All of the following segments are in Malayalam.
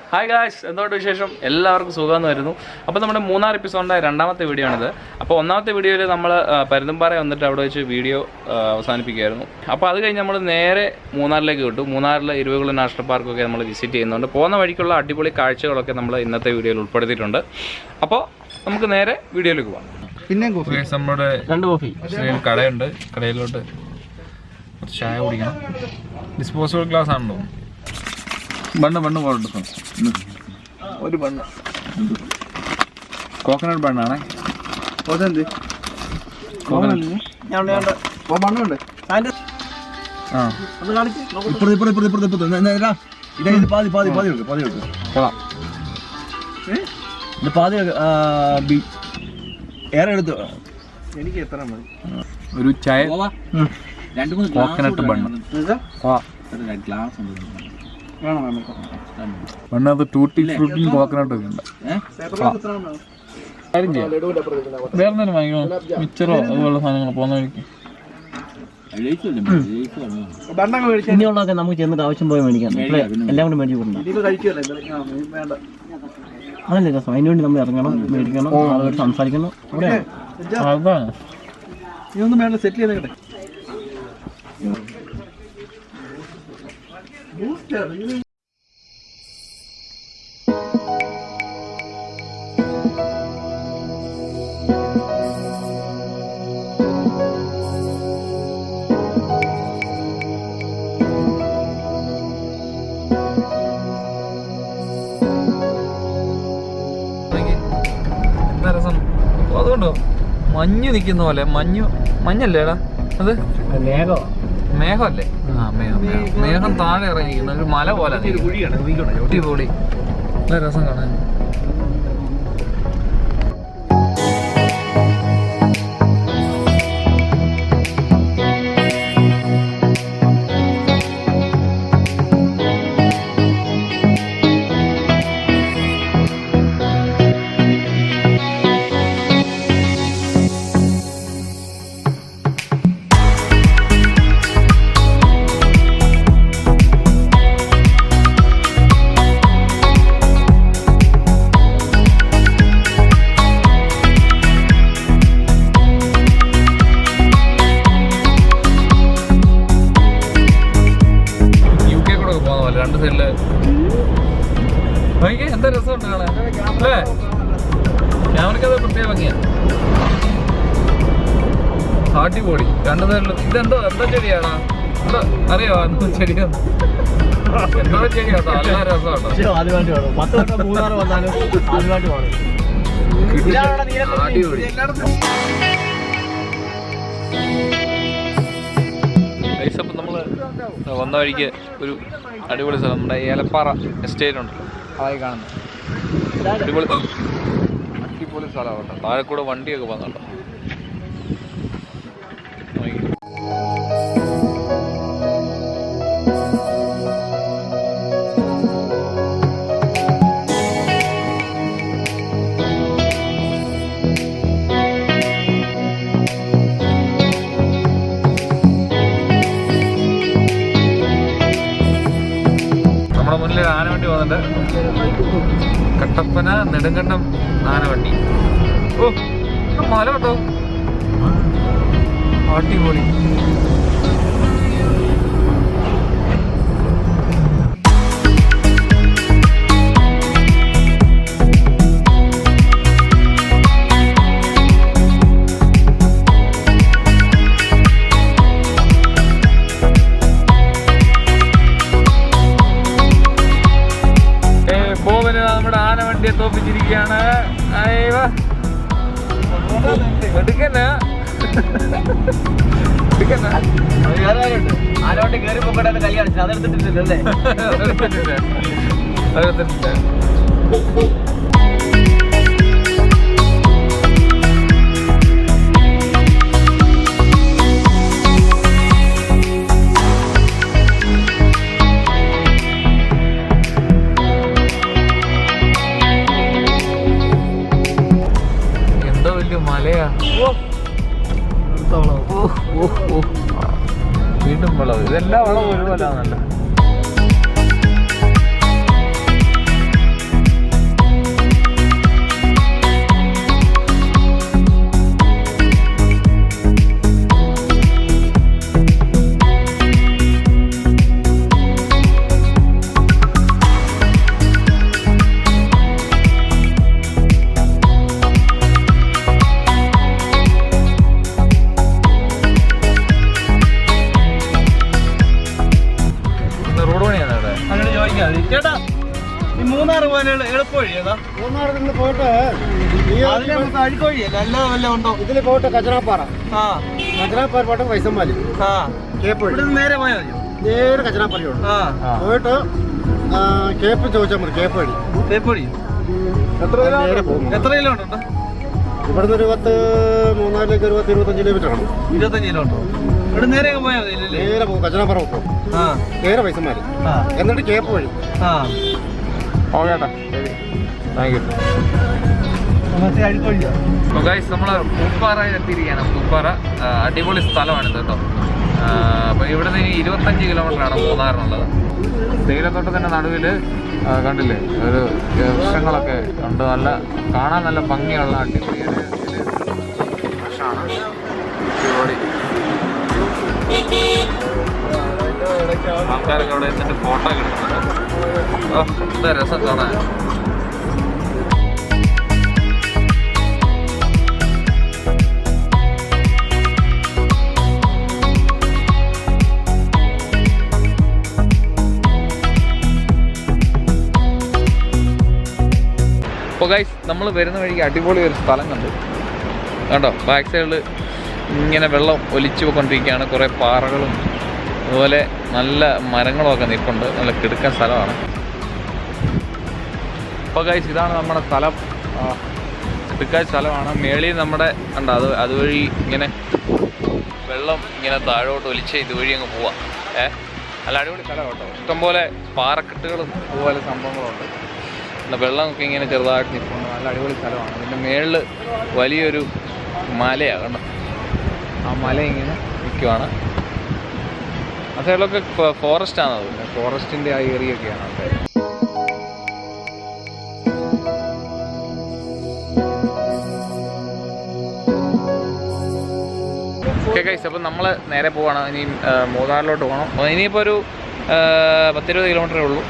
ഹായ് ഗായ്സ്, എന്തുകൊണ്ട് വിശേഷം? എല്ലാവർക്കും സുഖമെന്ന് വരുന്നു. അപ്പോൾ നമ്മുടെ 3-ാം എപ്പിസോഡിൻ്റെ 2ാമത്തെ വീഡിയോ ആണിത്. അപ്പോൾ 1ാമത്തെ വീഡിയോയിൽ നമ്മൾ പരുന്തുംപാറ വന്നിട്ട് അവിടെ വെച്ച് വീഡിയോ അവസാനിപ്പിക്കുകയായിരുന്നു. അപ്പോൾ അത് കഴിഞ്ഞ് നമ്മൾ നേരെ മൂന്നാറിലേക്ക് വിട്ടു. മൂന്നാറിലെ ഇരുവികുളം നാഷണൽ പാർക്കൊക്കെ നമ്മൾ വിസിറ്റ് ചെയ്യുന്നുണ്ട്. പോകുന്ന വഴിക്കുള്ള അടിപൊളി കാഴ്ചകളൊക്കെ നമ്മൾ ഇന്നത്തെ വീഡിയോയിൽ ഉൾപ്പെടുത്തിയിട്ടുണ്ട്. അപ്പോൾ നമുക്ക് നേരെ വീഡിയോയിലേക്ക് പോകാം. പിന്നെ നമ്മുടെ 2 കോഫി കടയുണ്ട്, കടയിലോട്ട് കുറച്ച് ചായ കുടിക്കണം. ഡിസ്പോസിബിൾ ഗ്ലാസ് ആണല്ലോ. ബണ്ണ് പോലെടുക്കും. ഒരു ബണ്ണ് കോക്കനട്ട് ബണ്ണാണേ. ബണ്ണുണ്ട് ഏറെ എടുത്തു. എനിക്ക് എത്ര മതി? ഒരു ചായ, 2-3 കോക്കനട്ട് ബണ്ണ്. ഗ്ലാസ് ഉണ്ട്. ബണ്ണത് ടൂട്ടി ഫ്രൂട്ടിയും കോക്കനട്ടും ഒക്കെ ഉണ്ട്. കാര്യം ചെയ്യാം, വേറെ എന്തെങ്കിലും വാങ്ങിക്കണോ? മിച്ചറോ അതുപോലുള്ള സാധനങ്ങൾ പോകുന്ന വഴിക്ക്. ഇനിയുള്ളതൊക്കെ നമുക്ക് ചെന്നിട്ട് ആവശ്യം പോയി മേടിക്കാം. എല്ലാം കൂടെ മേടിച്ചു കൊടുക്കണം. അതല്ലേ രസം. അതിനുവേണ്ടി നമ്മൾ ഇറങ്ങണം, മേടിക്കണം, ആളുകൾ സംസാരിക്കണം. അതാണ് ഇതൊന്നും വേണ്ട, സെറ്റിൽ ചെയ്തേ. രസം. അതുകൊണ്ടോ മഞ്ഞ് നിൽക്കുന്ന പോലെ. മഞ്ഞല്ലേടാ അത്? മേഘമല്ലേ? മേഘം താഴെ ഇറങ്ങിയിരിക്കുന്ന ഒരു മല പോലെ. അടിപൊളി, നല്ല രസം കാണാൻ. എന്താ രസമുണ്ട് കാണാൻ അല്ലേ? ക്യാമറയ്ക്കത് പ്രത്യേക ഭംഗിയാണ്. അടിപൊളി. 2 സൈഡിലും ഇതെന്തോ എന്താ ചെടിയാടാ? എന്താ അറിയോ? എന്തോ ചെടിയാണ്, എന്തോ ചെടിയാട്ടോ. നല്ല രസമാട്ടോ. അടിപൊളി. അപ്പം നമ്മൾ വന്ന വഴിക്ക് ഒരു അടിപൊളി സ്ഥലം, നമ്മുടെ ഏലപ്പാറ എസ്റ്റേറ്റ് ഉണ്ടല്ലോ, അതായി കാണുന്നത്. അടിപൊളി സ്ഥലമാണ് കേട്ടോ. താഴെ കൂടെ വണ്ടിയൊക്കെ പോകുന്നുണ്ടോ. നമ്മുടെ മുന്നിൽ ആനവണ്ടി പോകുന്നുണ്ട്. കട്ടപ്പന നെടുങ്കണ്ടം ആനവണ്ടി. ഓ, മല കേട്ടോ, അടിപൊളി. നമ്മുടെ ആനവണ്ടിയെ തോപ്പിച്ചിരിക്കുകയാണ്. ആനവണ്ടി കയറി പോകട്ടെ, കൈ കാണിച്ചു. അതെടുത്തിട്ടില്ലല്ലേ? അതെടുത്തിട്ടില്ല. മലയാ. വീണ്ടും വിളവ്. ഇതെല്ലാം വിളവ് ഒരുപോലാണല്ലോ. ഈ മൂന്നാർ പോകാനുള്ള എളുപ്പവഴി ഏതാ? മൂന്നാർ നിന്ന് പോയിട്ട് അഴുക്കവഴിയല്ല, അല്ലാതെ വല്ല ഉണ്ടോ? ഇതിൽ പോയിട്ട് കച്ചറാപ്പാറ, ആ കച്ചറാപ്പാറ പോയിട്ട് വൈസമ്പാലി, ആ കേപ്പഴി, ഇവിടെ നിന്ന് നേരെ പോയാൽ മതിയോ? നേരെ കച്ചറാപ്പാറയുള്ളൂ. ആ പോയിട്ട് കേപ്പ് ചോദിച്ചാൽ മതി, കേപ്പഴി. തേപ്പടി നേരെ പോകും. എത്ര കിലോമീറ്റർ ഉണ്ട് ഇവിടുന്ന് ഒരു മൂന്നാറിലേക്ക് ഒരു 25 കിലോമീറ്റർ ആണ്. 25 കിലോമീറ്റർ. ഇവിടെ നേരെ പോയാൽ മതി അല്ലേ? നേരെ പോകും, കച്ചറാപ്പാറ പോകും, ആ നേരെ വൈസമ്പാലി, ആ എന്നിട്ട് കേപ്പ് വഴി. ആ ഓക്കെ ഏട്ടാ, താങ്ക് യു. മറ്റേ അഴുക്കവഴിയാ. അപ്പോൾ ഗൈസ് നമ്മൾ പൂപ്പാറയിൽ എത്തിയിരിക്കുകയാണ്. പൂപ്പാറ അടിപൊളി സ്ഥലമാണിത് കേട്ടോ. അപ്പോൾ ഇവിടെ നിന്ന് 25 കിലോമീറ്ററാണ് മൂന്നാറിനുള്ളത്. തേയിലത്തോട്ടത്തിൻ്റെ നടുവിൽ കണ്ടില്ലേ ഒരു വൃക്ഷങ്ങളൊക്കെ ഉണ്ട്. നല്ല കാണാൻ നല്ല ഭംഗിയുള്ള അടിപൊളി അടിപൊളി ആൾക്കാരൊക്കെ അവിടെ എന്നിട്ട് ഫോട്ടോ ഒക്കെ എടുക്കുന്നുണ്ട്. എന്താ രസം കാണാൻ. അപ്പോൾ ഗൈസ് നമ്മൾ വരുന്ന വഴിക്ക് അടിപൊളി ഒരു സ്ഥലം കണ്ടു കണ്ടോ. ബാക്ക് സൈഡിൽ ഇങ്ങനെ വെള്ളം ഒലിച്ചു പോയിക്കൊണ്ടിരിക്കുകയാണ്. കുറേ പാറകളും അതുപോലെ നല്ല മരങ്ങളുമൊക്കെ നിൽപ്പുണ്ട്. നല്ല കിടുക്കൻ സ്ഥലമാണ്. അപ്പോൾ ഗൈസ് ഇതാണ് നമ്മുടെ സ്ഥലം. കിടുക്കൻ സ്ഥലമാണ്. മേളിൽ നമ്മുടെ കണ്ടോ അതുവഴി ഇങ്ങനെ വെള്ളം ഇങ്ങനെ താഴോട്ട് ഒലിച്ച് ഇതുവഴി അങ്ങ് പോവാം. നല്ല അടിപൊളി സ്ഥലം കേട്ടോ. ഇഷ്ടംപോലെ പാറക്കെട്ടുകളും അതുപോലെ സംഭവങ്ങളുണ്ട്. പിന്നെ വെള്ളമൊക്കെ ഇങ്ങനെ ചെറുതായിട്ട് നിൽക്കുന്നു. നല്ല അടിപൊളി സ്ഥലമാണ്. അതിൻ്റെ മേളിൽ വലിയൊരു മലയാണ് കണ്ടോ. ആ മല ഇങ്ങനെ നിൽക്കുവാണ്. ആ സൈഡിലൊക്കെ ഫോറസ്റ്റാണ്. അത് ഫോറസ്റ്റിൻ്റെ ആ ഏരിയൊക്കെയാണ് അവിടെ. ഓക്കെ ഗൈസ്, അപ്പം നമ്മൾ നേരെ പോവാണ്. ഇനി മൂന്നാറിലോട്ട് പോകണം. ഇനിയിപ്പോൾ ഒരു 10-20 കിലോമീറ്ററേ ഉള്ളൂ.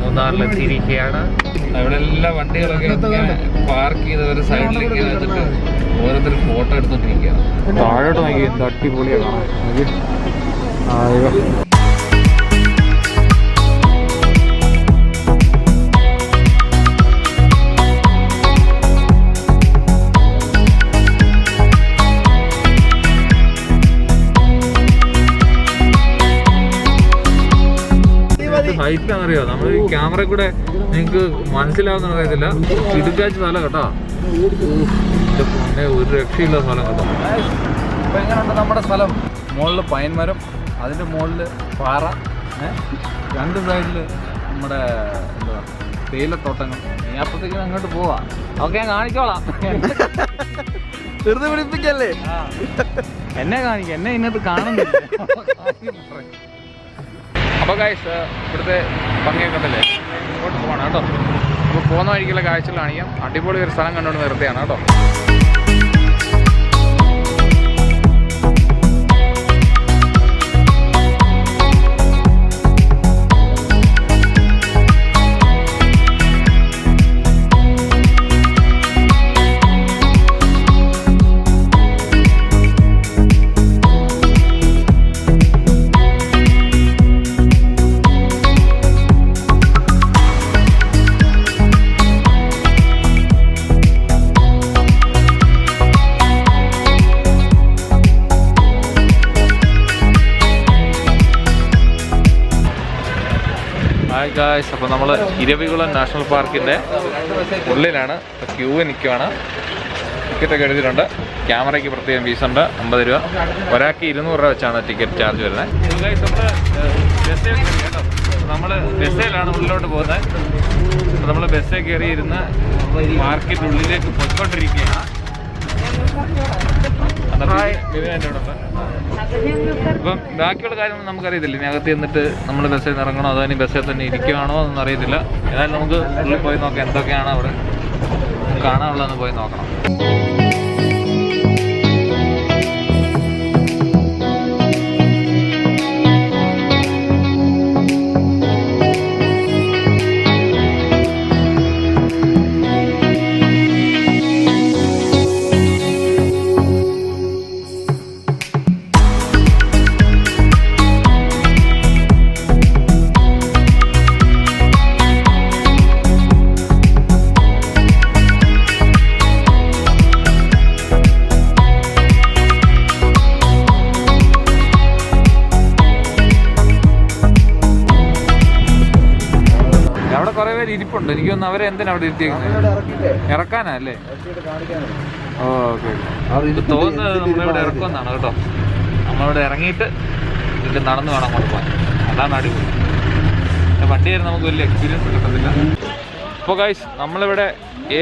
മൂന്നാറിലെത്തിയിരിക്കുകയാണ്. അവിടെ എല്ലാ വണ്ടികളൊക്കെ പാർക്ക് ചെയ്ത് ഒരു സൈഡിലേക്ക് വെച്ചിട്ട് ഓരോരുത്തർ ഫോട്ടോ എടുത്തോണ്ടിരിക്കുകയാണ്. താഴോട്ട് നോക്കി എന്ത് അടിപൊളിയാണ് കാണാൻ. ഹൈറ്റാണെന്നറിയോ, നമ്മൾ ഈ ക്യാമറ കൂടെ നിങ്ങൾക്ക് മനസ്സിലാവുന്ന അറിയത്തില്ല. ഇടുക്കാച്ച സ്ഥലം കേട്ടോ. പിന്നെ ഒരു രക്ഷയില്ല സ്ഥലം കേട്ടോ. അപ്പോൾ എങ്ങനെയുണ്ട് നമ്മുടെ സ്ഥലം? മുകളിൽ പൈൻ മരം, അതിൻ്റെ മുകളിൽ പാറ, രണ്ട് സൈഡിൽ നമ്മുടെ എന്താ തേയിലത്തോട്ടങ്ങൾ. ഇനി അപ്പത്തേക്കും അങ്ങോട്ട് പോവാം. ഓക്കെ, ഞാൻ കാണിച്ചോളാം. വെറുതെ പിടിപ്പിക്കല്ലേ? എന്നെ കാണിക്കാം, എന്നെ ഇന്നത്തെ കാണുന്നില്ല. അപ്പോൾ ഗൈസ് ഇവിടുത്തെ ഭംഗിയൊക്കെ ഉണ്ടല്ലേ, ഇങ്ങോട്ട് പോകണം കേട്ടോ. അപ്പോൾ പോകുന്ന വഴിക്കുള്ള കാഴ്ചകൾ കാണിക്കാം. അടിപൊളി ഒരു സ്ഥലം കണ്ടുകൊണ്ട് വെറുതെയാണ് കേട്ടോ. ഹായ് ഗായ്സ്, അപ്പോൾ നമ്മൾ ഇരവികുളം നാഷണൽ പാർക്കിൻ്റെ ഉള്ളിലാണ്. ക്യൂ നിൽക്കുവാണ്. ടിക്കറ്റൊക്കെ എടുത്തിട്ടുണ്ട്. ക്യാമറയ്ക്ക് പ്രത്യേകം ഫീസുണ്ട്, 50 രൂപ. ഒരാൾക്ക് 200 രൂപ വെച്ചാണ് ടിക്കറ്റ് ചാർജ് വരുന്നത്. ഗായ്സ് നമ്മൾ ബസ്സിലാണ് ഉള്ളിലോട്ട് പോകുന്നത്. നമ്മൾ ബസ്സിൽ കയറിയിരുന്ന് മാർക്കറ്റിനുള്ളിലേക്ക് പൊയ്ക്കൊണ്ടിരിക്കുകയാണ്. ഇപ്പം ബാക്കിയുള്ള കാര്യമൊന്നും നമുക്കറിയത്തില്ല. ഇനി അകത്ത് ചെന്നിട്ട് നമ്മൾ ബസ്സിൽ നിന്ന് ഇറങ്ങണോ അതോ ഇനി ബസ്സിൽ തന്നെ ഇരിക്കുകയാണോ എന്നൊന്നും അറിയത്തില്ല. ഏതായാലും നമുക്ക് ഉള്ളിൽ പോയി നോക്കാം എന്തൊക്കെയാണ് അവിടെ കാണാനുള്ളതെന്ന് പോയി നോക്കണം. രണ്ടുപേരും ഇരിപ്പുണ്ട്. എനിക്ക് തോന്നുന്നു അവരെ എന്തിനാ അവിടെ ഇരുത്തിയേക്കുന്നത്? ഇറക്കാനാ അല്ലേ? ഓക്കെ. ഇത് തോന്നുന്നത് നമ്മളിവിടെ ഇറക്കുമെന്നാണ് കേട്ടോ. നമ്മളിവിടെ ഇറങ്ങിയിട്ട് ഇതിൽ നടന്നു വേണം അങ്ങോട്ട് പോകാൻ. അതാണ് അടിപൊളി. വണ്ടിയായിരുന്നു നമുക്ക് വലിയ എക്സ്പീരിയൻസ് കിട്ടത്തില്ല. അപ്പോൾ ഗൈസ് നമ്മളിവിടെ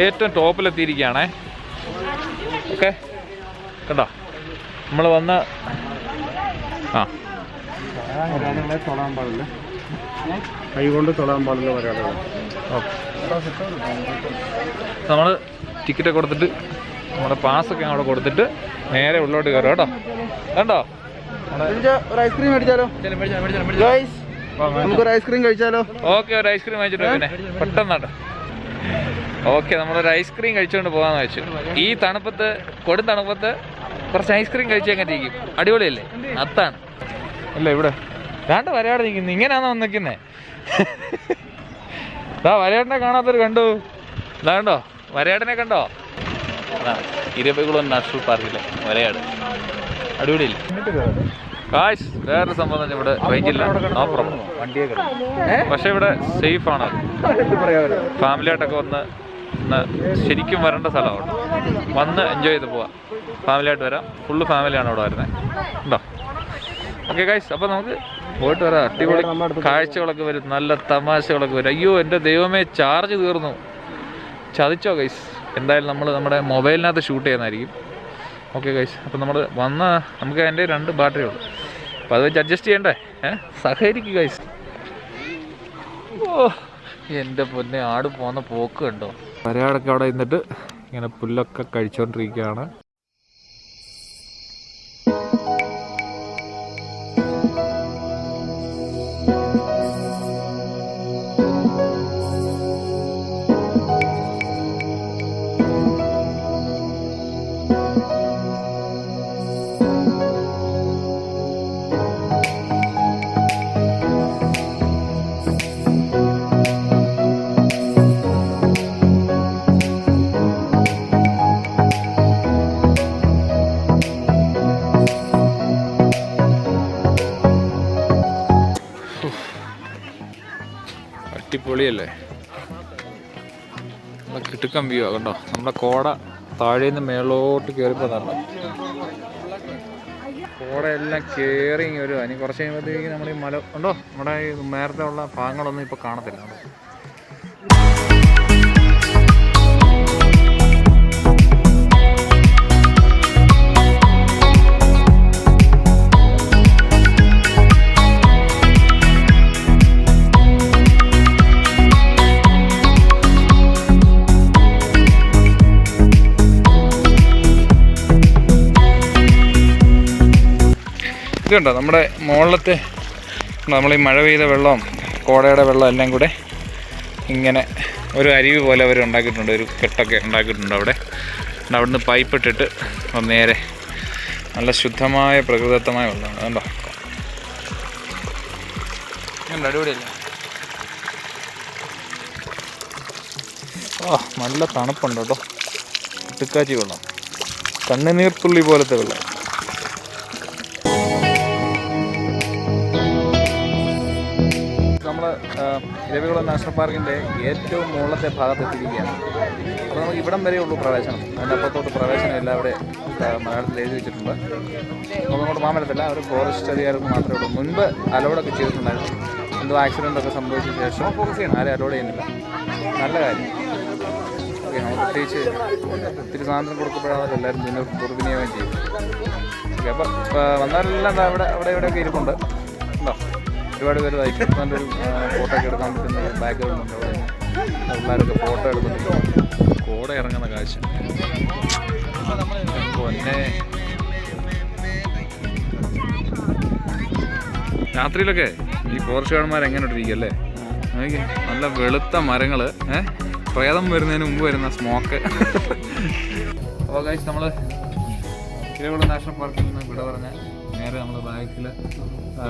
ഏറ്റവും ടോപ്പിലെത്തിയിരിക്കുകയാണേ. ഓക്കെ കേട്ടോ. നമ്മൾ വന്ന് തൊടാൻ പാടില്ല, കൈ കൊണ്ട് തൊടാൻ പാടില്ല ഒരാളെ. ഓക്കെ. നമ്മൾ ടിക്കറ്റ് കൊടുത്തിട്ട് നമ്മുടെ പാസ്സൊക്കെ അവിടെ കൊടുത്തിട്ട് നേരെ ഉള്ളോട്ട് കയറും കേട്ടോ. കണ്ടോ? ഒരു ഐസ്ക്രീം മേടിച്ചാലോ? നമുക്കൊരു ഐസ്ക്രീം കഴിച്ചാലോ? ഓക്കെ, ഒരു ഐസ്ക്രീം കഴിച്ചിട്ട് പിന്നെ പെട്ടെന്നാട്ടോ. ഓക്കെ, നമ്മളൊരു ഐസ്ക്രീം കഴിച്ചുകൊണ്ട് പോകാമെന്ന് വെച്ചു. ഈ തണുപ്പത്ത്, കൊടും തണുപ്പത്ത് കുറച്ച് ഐസ്ക്രീം കഴിച്ച് എങ്ങനെ ഇരിക്കും? അടിപൊളിയല്ലേ? അത്താണ് അല്ലേ ഇവിടെ രണ്ട് വരയാട് നിൽക്കുന്നു. ഇങ്ങനെയാണോ നിൽക്കുന്നേ? വരയാടിനെ കാണാത്തൊരു കണ്ടു. ഇതാ കണ്ടോ, വരയാടിനെ കണ്ടോ? ഇരവികുളം നാഷണൽ പാർക്കിലെ വരയാട് അടിപൊളിയില്ലേ? കാശ് വേറൊരു സംഭവം തന്നെ, ഇവിടെ റേഞ്ചില്ല, നോ പ്രോബ്ലം. പക്ഷെ ഇവിടെ സേഫാണ്. ഫാമിലിയായിട്ടൊക്കെ വന്ന് ശരിക്കും വരേണ്ട സ്ഥലമാണ്. വന്ന് എൻജോയ് ചെയ്ത് പോവാം. ഫാമിലിയായിട്ട് വരാം. ഫുള്ള് ഫാമിലിയാണ് ഇവിടെ വരുന്നത്. ഉണ്ടോ? ഓക്കെ ഗൈസ്, അപ്പോൾ നമുക്ക് പോയിട്ട് വരാം. അടിപൊളി കാഴ്ചകളൊക്കെ വരും, നല്ല തമാശകളൊക്കെ വരും. അയ്യോ എൻ്റെ ദൈവമേ, ചാർജ് തീർന്നു. ചതിച്ചോ ഗൈസ്? എന്തായാലും നമ്മൾ നമ്മുടെ മൊബൈലിനകത്ത് ഷൂട്ട് ചെയ്യുന്നതായിരിക്കും. ഓക്കെ ഗൈസ്, അപ്പോൾ നമ്മൾ നമുക്ക് അതിൻ്റെ 2 ബാറ്ററി ഉള്ളൂ. അപ്പോൾ അത് വെച്ച് അഡ്ജസ്റ്റ് ചെയ്യണ്ടേ? സഹകരിക്കും ഗൈസ്. ഓ എൻ്റെ പൊന്നെ, ആട് പോകുന്ന പോക്ക് കണ്ടോ? വരയാടൊക്കെ അവിടെ നിന്നിട്ട് ഇങ്ങനെ പുല്ലൊക്കെ കഴിച്ചുകൊണ്ടിരിക്കുകയാണ്. അടിപൊളിയല്ലേ? നമ്മളെ കിട്ടുക്കം വ്യൂ കണ്ടോ? നമ്മുടെ കോട താഴേന്ന് മേളോട്ട് കയറിപ്പോൾ നടന്നു. കോടയെല്ലാം കയറി വരും. ഇനി കുറച്ച് കഴിയുമ്പോഴത്തേക്ക് നമ്മൾ ഈ മല ഉണ്ടോ, നമ്മുടെ ഈ നേരത്തെ ഉള്ള ഭാഗങ്ങളൊന്നും ഇപ്പോൾ കാണത്തില്ല. ഇതുണ്ടോ നമ്മുടെ മുകളിലത്തെ, നമ്മൾ ഈ മഴ പെയ്ത വെള്ളവും കോടയുടെ വെള്ളം എല്ലാം കൂടെ ഇങ്ങനെ ഒരു അരുവി പോലെ അവർ ഉണ്ടാക്കിയിട്ടുണ്ട്. ഒരു കെട്ടൊക്കെ ഉണ്ടാക്കിയിട്ടുണ്ട് അവിടെ. അവിടുന്ന് പൈപ്പ് ഇട്ടിട്ട് നേരെ നല്ല ശുദ്ധമായ പ്രകൃതിദത്തമായ വെള്ളമാണ്. കണ്ടോ? അടിപൊളിയല്ലേ? നല്ല തണുപ്പുണ്ട് കേട്ടോ. ഇട്ടുക്കാച്ചി വെള്ളം, കണ്ണുനീർത്തുള്ളി പോലത്തെ വെള്ളം. നമ്മൾ ഇരവികുളം നാഷണൽ പാർക്കിൻ്റെ ഏറ്റവും മുകളിലത്തെ ഭാഗത്തെത്തിയിരിക്കുകയാണ്. അപ്പോൾ നമുക്ക് ഇവിടം വരെ ഉള്ളൂ പ്രവേശനം. അതിൻ്റെ അപ്പുറത്തോട്ട് പ്രവേശനമില്ല. അവിടെ മലയാളത്തിൽ എഴുതി വെച്ചിട്ടുണ്ട്. അപ്പോൾ അങ്ങോട്ട് മാമലത്തില്ല, അവർ ഫോറസ്റ്റ് അധികാരികൾക്ക് മാത്രമേ ഉള്ളൂ. മുൻപ് അലോഡൊക്കെ ചെയ്തിട്ടുണ്ടായിരുന്നു. എന്തോ ആക്സിഡൻ്റൊക്കെ സംഭവിച്ച ശേഷം ആരും അലോഡ് ചെയ്യുന്നില്ല. നല്ല കാര്യം. ഓക്കെ, നമുക്ക് പ്രത്യേകിച്ച് ഒത്തിരി സ്വാതന്ത്ര്യം കൊടുക്കപ്പെടാതെ എല്ലാവരും ദുർവിനിയോഗം ചെയ്യും. ഓക്കെ, അപ്പോൾ വന്നാലെല്ലാം അവിടെ ഇവിടെയൊക്കെ ഇരിപ്പുണ്ട്. ഉണ്ടോ? ഒരുപാട് പേര് നല്ലൊരു ഫോട്ടോ ഒക്കെ എടുക്കാൻ പറ്റുന്ന ബാക്ക്ഗ്രൗണ്ട് ഉണ്ട്. അവിടെ പിള്ളേരൊക്കെ ഫോട്ടോ എടുക്കുന്നുണ്ട്. കോട ഇറങ്ങുന്ന കാഴ്ച പൊന്നെ. രാത്രിയിലൊക്കെ ഈ ഫോറസ്റ്റ് ഗാർഡന്മാർ എങ്ങനെ ഇട്ടിരിക്കും അല്ലേ? നല്ല വെളുത്ത മരങ്ങൾ, പ്രേതം വരുന്നതിന് മുമ്പ് വരുന്ന സ്മോക്ക്. അപ്പോൾ ഗൈസ്, നമ്മൾ ഇരവികുളം നാഷണൽ പാർക്കിൽ നിന്ന് ഇവിടെ പറഞ്ഞ നേരെ നമ്മൾ ബാക്കിൽ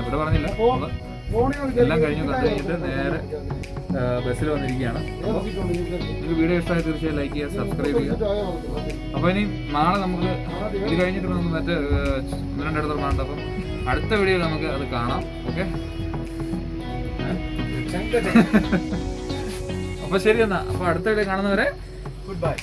ഇവിടെ പറഞ്ഞില്ല, നമ്മൾ എല്ലാം കഴിഞ്ഞ് കണ്ടു കഴിഞ്ഞിട്ട് നേരെ ബസ്സിൽ വന്നിരിക്കുകയാണ്. അപ്പോൾ നിങ്ങൾക്ക് വീഡിയോ ഇഷ്ടമായി തീർച്ചയായും ലൈക്ക് ചെയ്യുക, സബ്സ്ക്രൈബ് ചെയ്യുക. അപ്പോൾ ഇനി നാളെ നമുക്ക് ഇത് കഴിഞ്ഞിട്ട് നമുക്ക് മറ്റേ 1-2 ഇടത്തോളം കാണണ്ട. അപ്പം അടുത്ത വീഡിയോയിൽ നമുക്ക് അത് കാണാം. ഓക്കെ, അപ്പോൾ ശരി എന്നാ, അപ്പോൾ അടുത്ത വീഡിയോ കാണുന്നവരെ ഗുഡ് ബൈ.